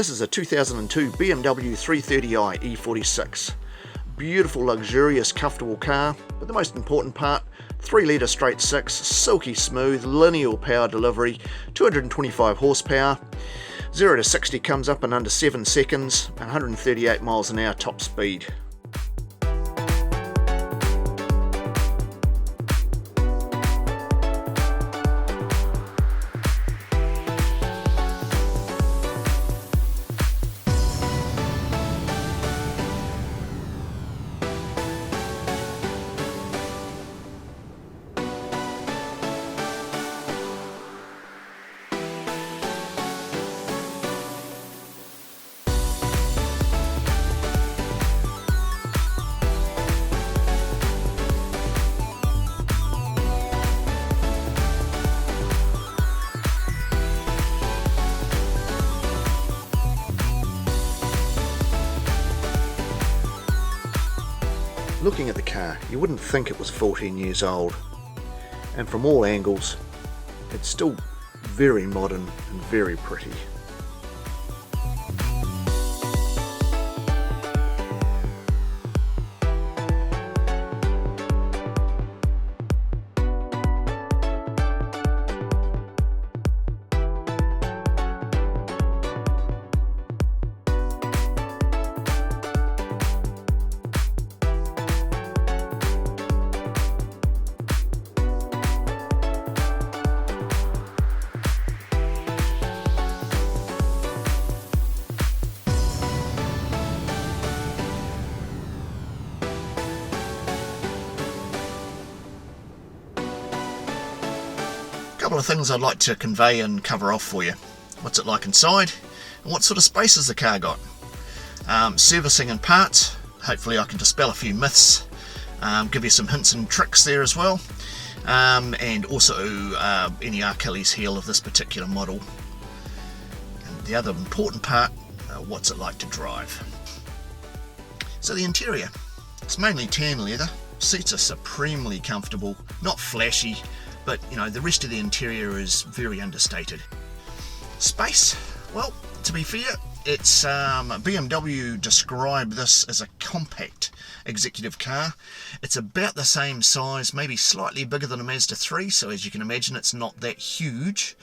This is a 2002 BMW 330i E46. Beautiful, luxurious, comfortable car, but the most important part, 3 litre straight 6, silky smooth, linear power delivery, 225 horsepower, 0 to 60 comes up in under 7 seconds, 138 miles an hour top speed. Looking at the car, you wouldn't think it was 14 years old, and from all angles, it's still very modern and very pretty. Couple of things I'd like to convey and cover off for you. What's it like inside, and what sort of space has the car got? Servicing and parts, hopefully I can dispel a few myths, give you some hints and tricks there as well, and also any Achilles heel of this particular model. And the other important part, what's it like to drive? So the interior, it's mainly tan leather, seats are supremely comfortable, not flashy, but you know, the rest of the interior is very understated. Space, well, to be fair, it's BMW described this as a compact executive car. It's about the same size, maybe slightly bigger than a Mazda 3, so as you can imagine it's not that huge.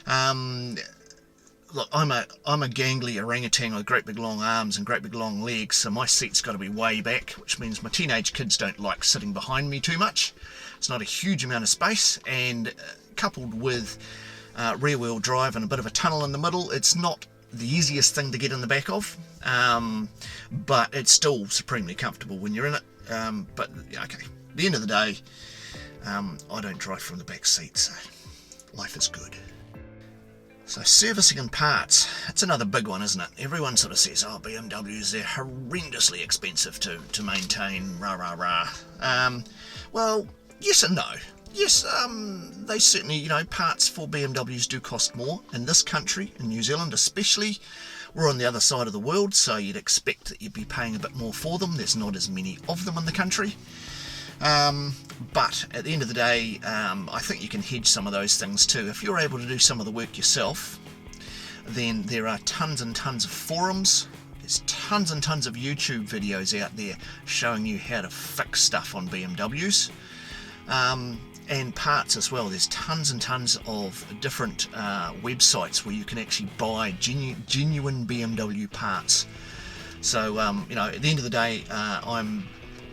Look, I'm a gangly orangutan with great big long arms and great big long legs, so my seat's got to be way back, which means my teenage kids don't like sitting behind me too much. It's not a huge amount of space, and coupled with rear wheel drive and a bit of a tunnel in the middle, it's not the easiest thing to get in the back of, but it's still supremely comfortable when you're in it. But okay, at the end of the day, I don't drive from the back seat, so life is good. So servicing and parts, it's another big one, isn't it? Everyone sort of says, oh, BMWs, they're horrendously expensive to maintain, rah rah rah. Well, yes and no. Yes, they certainly, you know, parts for BMWs do cost more in this country, in New Zealand especially. We're on the other side of the world, so you'd expect that you'd be paying a bit more for them. There's not as many of them in the country. But at the end of the day, I think you can hedge some of those things too. If you're able to do some of the work yourself, then there are tons and tons of forums. There's tons and tons of YouTube videos out there showing you how to fix stuff on BMWs. And parts as well. There's tons and tons of different websites where you can actually buy genuine BMW parts. So, you know, at the end of the day, I'm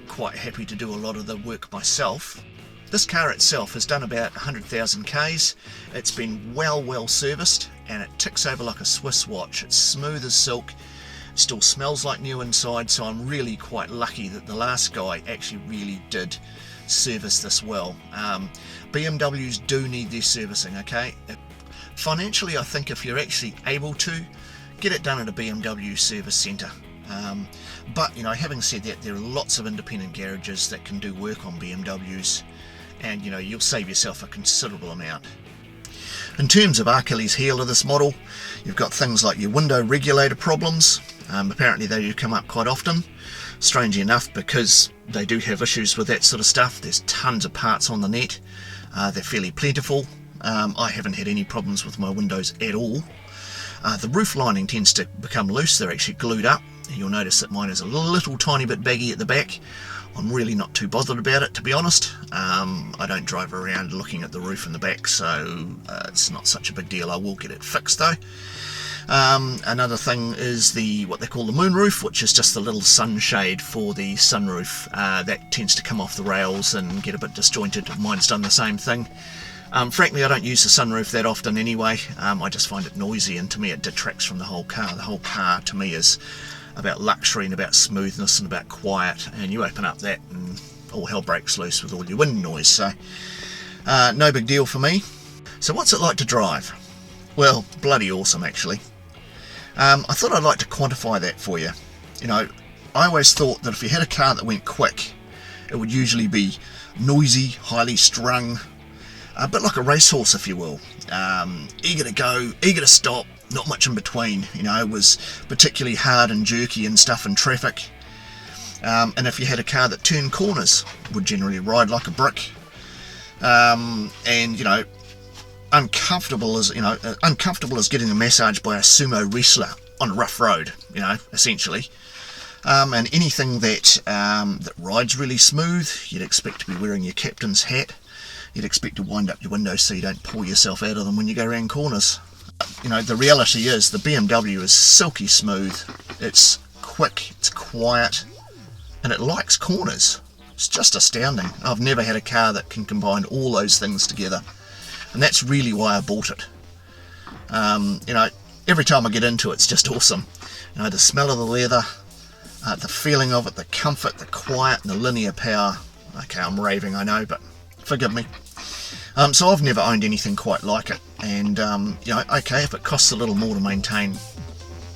quite happy to do a lot of the work myself. This car itself has done about 100,000 Ks. It's been well serviced, and it ticks over like a Swiss watch. It's smooth as silk, still smells like new inside, so I'm really quite lucky that the last guy actually really did service this well. BMWs do need their servicing, okay? Financially, I think if you're actually able to, get it done at a BMW service centre. But, you know, having said that, there are lots of independent garages that can do work on BMWs, and, you know, you'll save yourself a considerable amount. In terms of Achilles heel of this model, you've got things like your window regulator problems. Apparently they do come up quite often. Strangely enough, because they do have issues with that sort of stuff, there's tons of parts on the net. They're fairly plentiful. I haven't had any problems with my windows at all. The roof lining tends to become loose. They're actually glued up. You'll notice that mine is a little tiny bit baggy at the back. I'm really not too bothered about it, to be honest. I don't drive around looking at the roof in the back, so it's not such a big deal. I will get it fixed though. Another thing is what they call the moon roof, which is just the little sunshade for the sunroof. That tends to come off the rails and get a bit disjointed. Mine's done the same thing. Frankly, I don't use the sunroof that often anyway. I just find it noisy, and to me it detracts from the whole car. The whole car to me is about luxury and about smoothness and about quiet, and you open up that and all hell breaks loose with all your wind noise. So no big deal for me. So what's it like to drive? Well, bloody awesome actually. I thought I'd like to quantify that for you. You know, I always thought that if you had a car that went quick, it would usually be noisy, highly strung, a bit like a racehorse, if you will. Eager to go, eager to stop, not much in between. You know, it was particularly hard and jerky and stuff in traffic. And if you had a car that turned corners, would generally ride like a brick. And you know, uncomfortable as getting a massage by a sumo wrestler on a rough road. You know, essentially. And anything that rides really smooth, you'd expect to be wearing your captain's hat. You'd expect to wind up your windows so you don't pull yourself out of them when you go around corners. You know, the reality is the BMW is silky smooth, it's quick, it's quiet, and it likes corners. It's just astounding. I've never had a car that can combine all those things together, and that's really why I bought it. You know, every time I get into it, it's just awesome. You know, the smell of the leather, the feeling of it, the comfort, the quiet, and the linear power. Okay, I'm raving, I know, but forgive me. So I've never owned anything quite like it, and you know, okay, if it costs a little more to maintain,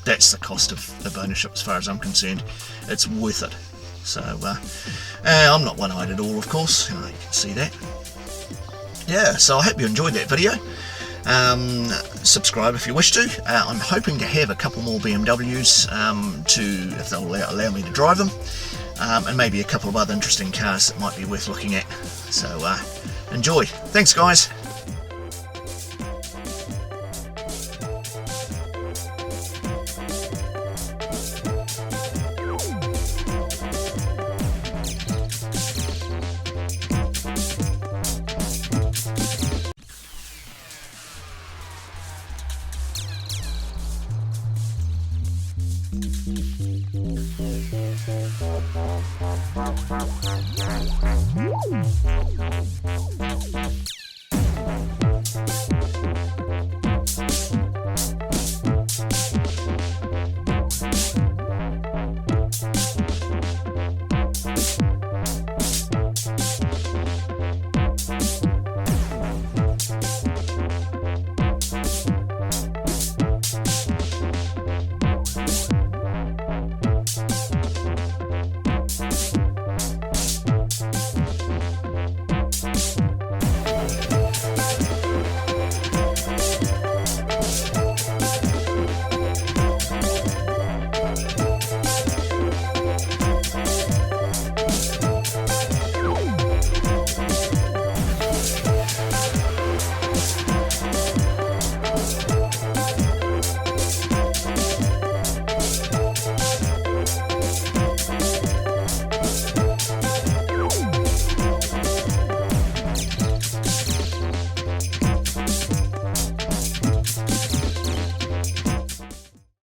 that's the cost of ownership as far as I'm concerned. It's worth it. So I'm not one-eyed at all, of course. You can see that. Yeah, so I hope you enjoyed that video. Subscribe if you wish to. I'm hoping to have a couple more BMWs if they'll allow me to drive them, and maybe a couple of other interesting cars that might be worth looking at. So enjoy. Thanks guys.